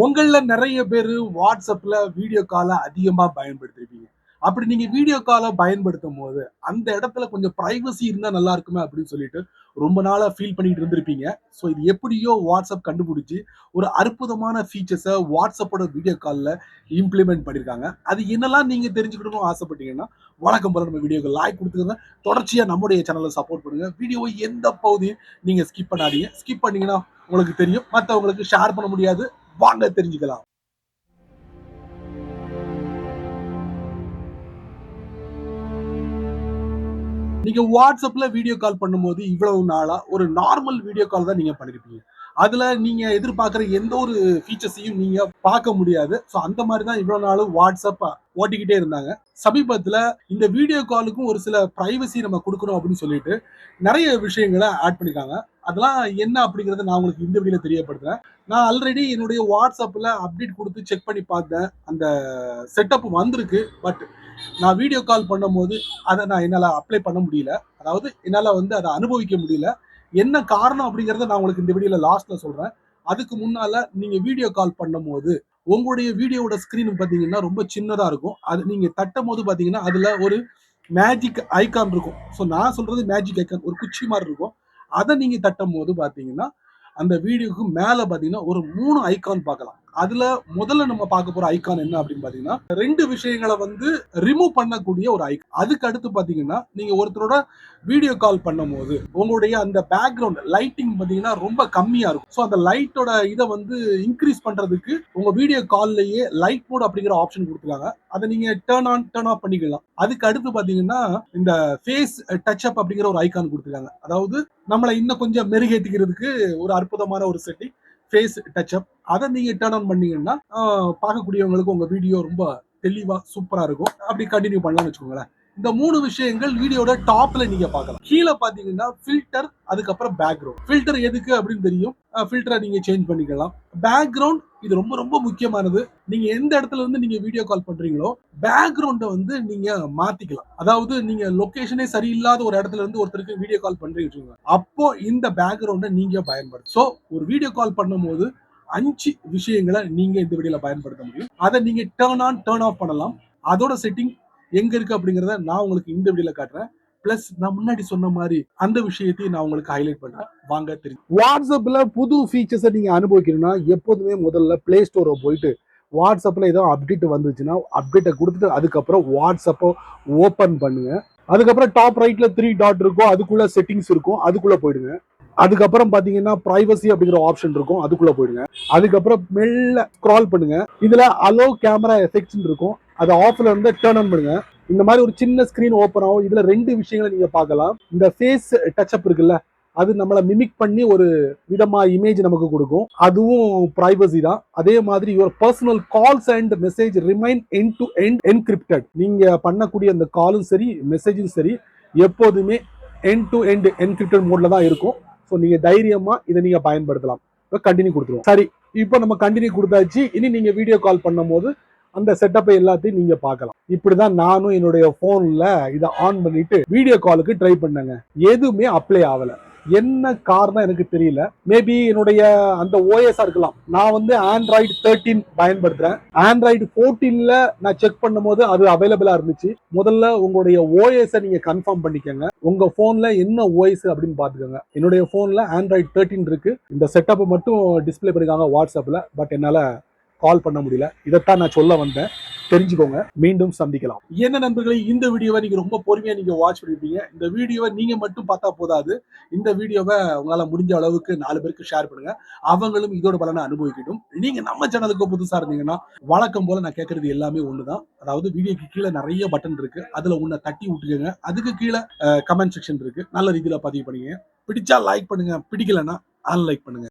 உங்கள நிறைய பேரு WhatsAppல வீடியோ கால அதிகமா பயன்படுத்திருப்பீங்க. அப்படி நீங்க வீடியோ கால பயன்படுத்தும்போது, அந்த இடத்துல கொஞ்சம் பிரைவசி இருந்தா நல்லா இருக்குமே அப்படின்னு சொல்லிட்டு, ரொம்ப நாளா ஃபீல் பண்ணிட்டு இருந்திருப்பீங்க. ஸோ இது எப்படியோ WhatsApp கண்டுபிடிச்சு, ஒரு அற்புதமான ஃபீச்சர்ஸ WhatsAppோட வீடியோ கால்ல இம்ப்ளிமெண்ட் பண்ணியிருக்காங்க. அது என்னலாம் நீங்க தெரிஞ்சுக்கணும்னு ஆசைப்பட்டீங்கன்னா, வழக்கம் போல நம்ம வீடியோக்கு லைக் குடுத்துக்கங்க. தொடர்ச்சியா நம்முடைய சேனல சப்போர்ட் பண்ணுங்க. வீடியோவ எந்த பகுதியும் நீங்க ஸ்கிப் பண்ணாதீங்க. ஸ்கிப் பண்ணீங்கன்னா உங்களுக்கு தெரியும். மத்தவங்களுக்கு ஷேர் பண்ண முடியாது. வாங்க தெரிஞ்சுக்கலாம். நீங்க WhatsAppல வீடியோ கால் பண்ணும்போது இவ்வளவு நாளா ஒரு நார்மல் வீடியோ கால் தான் நீங்க பண்ணிருப்பீங்க. அதுல நீங்க எதிர்பார்க்கிற எந்த ஒரு ஃபீச்சர்ஸையும் நீங்க பார்க்க முடியாது. சோ அந்த மாரி தான் இவ்வளவு நாள் WhatsApp ஓட்டிக்கிட்டே இருந்தாங்க. சமீபத்துல இந்த வீடியோ காலுக்கும் ஒரு சில பிரைவசி நம்ம குடுக்கணும் அப்படின்னு சொல்லிட்டு நெறைய விஷயங்கள ஆட் பண்ணிருக்காங்க. அதெல்லாம் என்ன அப்படிங்கிறத நான் உங்களுக்கு இந்த வீடியோல தெரியப்படுத்துறேன். நான் ஆல்ரெடி என்னுடைய WhatsAppல அப்டேட் குடுத்து செக் பண்ணி பார்த்தேன். அந்த செட்டப் வந்திருக்கு. பட் நான் வீடியோ கால் பண்ணும்போது நான் என்னால அப்ளை பண்ண முடியல. அதாவது என்னால அத அனுபவிக்க முடியல. என்ன காரணம் அப்படிங்கிறத நான் உங்களுக்கு இந்த வீடியோல லாஸ்ட்ல சொல்றேன். அதுக்கு முன்னால நீங்க வீடியோ கால் பண்ணும்போது, உங்களுடைய வீடியோவோட ஸ்கிரீன் பார்த்தீங்கன்னா, ரொம்ப சின்னதா இருக்கும். அது நீங்க தட்டும்போது பார்த்தீங்கன்னா, அதுல ஒரு மேஜிக் ஐகான் இருக்கும். ஸோ நான் சொல்றது மேஜிக் ஐகான். ஒரு குச்சி மாரி இருக்கும். அத நீங்க தட்டும்போது பார்த்தீங்கன்னா, அந்த வீடியோக்கு மேல பார்த்தீங்கன்னா, ஒரு 3 ஐகான் பார்க்கலாம். அதுல முதல்ல நம்ம பார்க்க போற ஐகான் என்ன அப்படின்னு பார்த்தீங்கன்னா, 2 விஷயங்கள ரிமூவ் பண்ணக்கூடிய ஒரு ஐகான். அதுக்கு அடுத்து பார்த்தீங்கன்னா, நீங்க ஒருத்தரோட வீடியோ கால் பண்ணும்போது, உங்களுடைய அந்த பேக்கிரவுண்ட் லைட்டிங் பார்த்தீங்கன்னா, ரொம்ப கம்மியா இருக்கும். ஸோ அந்த லைட்டோட இன்கிரீஸ் பண்றதுக்கு உங்க வீடியோ கால்லயே லைட் மோட் அப்படிங்கிற ஆப்ஷன் குடுத்துருக்காங்க. அத நீங்க டர்ன் ஆன், டர்ன் ஆஃப் பண்ணிக்கலாம். அதுக்கு அடுத்து பார்த்தீங்கன்னா, இந்த ஃபேஸ் டச் அப் அப்படிங்கிற ஒரு ஐகான் குடுத்துருக்காங்க. அதாவது நம்மள இன்னும் கொஞ்சம் மெருகேத்திக்கிறதுக்கு ஒரு அற்புதமான ஒரு செட்டிங் ஃபேஸ் டச் அப். அத நீங்க டர்ன் ஆன் பண்ணீங்கன்னா, பார்க்கக்கூடியவங்களுக்கு உங்க வீடியோ ரொம்ப தெளிவா சூப்பரா இருக்கும். அப்படி கன்டின்யூ பண்ணலாம்னு வச்சுக்கோங்களேன். இந்த 3 விஷயங்கள் வீடியோட டாப்ல நீங்க பார்க்கலாம். கீழ பார்த்தீங்கன்னா ஃபில்டர், அதுக்கப்புறம் பேக்கிரவுண்ட். ஃபில்டர் எதுக்கு அப்படின்னு தெரியும். ஃபில்டர நீங்க சேஞ்ச் பண்ணிக்கலாம். பேக்கிரவுண்ட் இது ரொம்ப ரொம்ப முக்கியமானது. நீங்க எந்த இடத்துல நீங்க வீடியோ கால் பண்றீங்களோ, பேக்கிரவுண்ட நீங்க மாத்திக்கலாம். அதாவது நீங்க லொகேஷனே சரியில்லாத ஒரு இடத்துல இருந்து ஒருத்தருக்கு வீடியோ கால் பண்றீங்கன்னு வச்சுக்கோங்க. அப்போ இந்த பேக்கிரவுண்ட நீங்க பயன்படுத்தலாம். சோ ஒரு வீடியோ கால் பண்ணும்போது 5 விஷயங்கள நீங்க இந்த வீடியோல பயன்படுத்த முடியும். அத நீங்க டர்ன் ஆன், டர்ன் ஆஃப் பண்ணலாம். அதோட செட்டிங் எங்க இருக்கு அப்படிங்கிறத நான் உங்களுக்கு இந்த வீடியோல காட்டுறேன். பிளஸ் நான் முன்னாடி சொன்ன மாதிரி அந்த விஷயத்தையும் நான் உங்களுக்கு ஹைலைட் பண்றேன். வாங்க தெரியும். வாட்ஸ்அப்ல புது ஃபீச்சர்ஸை நீங்க அனுபவிக்கணும்னா எப்போதுமே முதல்ல பிளே ஸ்டோரை போயிட்டு வாட்ஸ்அப்ல ஏதோ அப்டேட் வந்துச்சுன்னா அப்டேட்டை கொடுத்துட்டு அதுக்கப்புறம் வாட்ஸ்அப்பை ஓபன் பண்ணுங்க. அதுக்கப்புறம் டாப் ரைட்ல 3 டாட் இருக்கும். அதுக்குள்ள செட்டிங்ஸ் இருக்கும். அதுக்குள்ள போயிடுங்க. அதுக்கப்புறம் பாத்தீங்கன்னா பிரைவசி அப்படிங்கிற ஆப்ஷன் இருக்கும். அதுக்குள்ள போயிடுங்க. அதுக்கப்புறம் மெல்ல ஸ்க்ரால் பண்ணுங்க. இதுல அலோ கேமரா எஃபெக்ட்ஸ் இருக்கும். அதை ஆஃப்ல இருந்து டர்ன் ஆன் பண்ணுங்க. இந்த மாதிரி ஒரு சின்ன ஸ்கிரீன் ஓப்பன் ஆகும். இதுல 2 விஷயங்களை நீங்க பார்க்கலாம். இந்த ஃபேஸ் டச் அப் இருக்குல்ல, அது நம்மளை மிமிக் பண்ணி ஒரு விதமா இமேஜ் நமக்கு கொடுக்கும். அதுவும் பிரைவசி தான். அதே மாதிரி your personal calls and message remain end to end encrypted. நீங்க பண்ணக்கூடிய அந்த காலும் சரி மெசேஜும் சரி எப்போதுமே எண்ட் டு எண்ட் என்கிரிப்டட் மோட்ல தான் இருக்கும். ஸோ நீங்க தைரியமா இதை நீங்க பயன்படுத்தலாம். கண்டினியூ கொடுத்துருவோம். சரி, இப்போ நம்ம கண்டினியூ கொடுத்தாச்சு. இனி நீங்க வீடியோ கால் பண்ணும் போது அந்த செட்டப்பை எல்லாத்தையும் நீங்க பார்க்கலாம். இப்படிதான் நானும் என்னுடைய போன்ல இதை ஆன் பண்ணிட்டு வீடியோ காலுக்கு ட்ரை பண்ணேங்க. எதுவுமே அப்ளை ஆகல. என்ன காரணம் எனக்கு தெரியல. மேபி என்னுடைய அந்த ஓஎஸ்ஆ இருக்கலாம். நான் ஆண்ட்ராய்டு 13 பயன்படுத்துறேன். ஆண்ட்ராய்டு 14ல நான் செக் பண்ணும் போது அது அவைலபிளா இருந்துச்சு. முதல்ல உங்களுடைய ஓஎஸ் நீங்க கன்ஃபார்ம் பண்ணிக்கங்க. உங்க போன்ல என்ன ஓஎஸ் அப்படின்னு பாத்துக்கோங்க. என்னுடைய போன்ல ஆண்ட்ராய்டு 13 இருக்கு. இந்த செட்டப் மட்டும் டிஸ்பிளே பண்ணிருக்காங்க வாட்ஸ்அப்ல. பட் என்னால கால் பண்ண முடியல. இதைத்தான் நான் சொல்ல வந்தேன். தெரிஞ்சுக்கோங்க. மீண்டும் சந்திக்கலாம். என்ன நண்பர்களே, இந்த வீடியோவை நீங்க ரொம்ப பொறுமையா நீங்க வாட்ச் பண்ணிருப்பீங்க. இந்த வீடியோவை நீங்க மட்டும் பார்த்தா போதாது. இந்த வீடியோவை உங்களால முடிஞ்ச அளவுக்கு 4 பேருக்கு ஷேர் பண்ணுங்க. அவங்களும் இதோட பலனை அனுபவிக்கட்டும். நீங்க நம்ம சேனலுக்கு புதுசா இருந்தீங்கன்னா வழக்கம் போல நான் கேட்கறது எல்லாமே ஒண்ணுதான். அதாவது வீடியோக்கு கீழே நிறைய பட்டன் இருக்கு. அதுல ஒண்ணு தட்டி விட்டுக்கங்க. அதுக்கு கீழே கமெண்ட் செக்ஷன் இருக்கு. நல்ல ரீதியில பதிவு பண்ணுங்க. பிடிச்சா லைக் பண்ணுங்க, பிடிக்கலன்னா அன்லைக் பண்ணுங்க.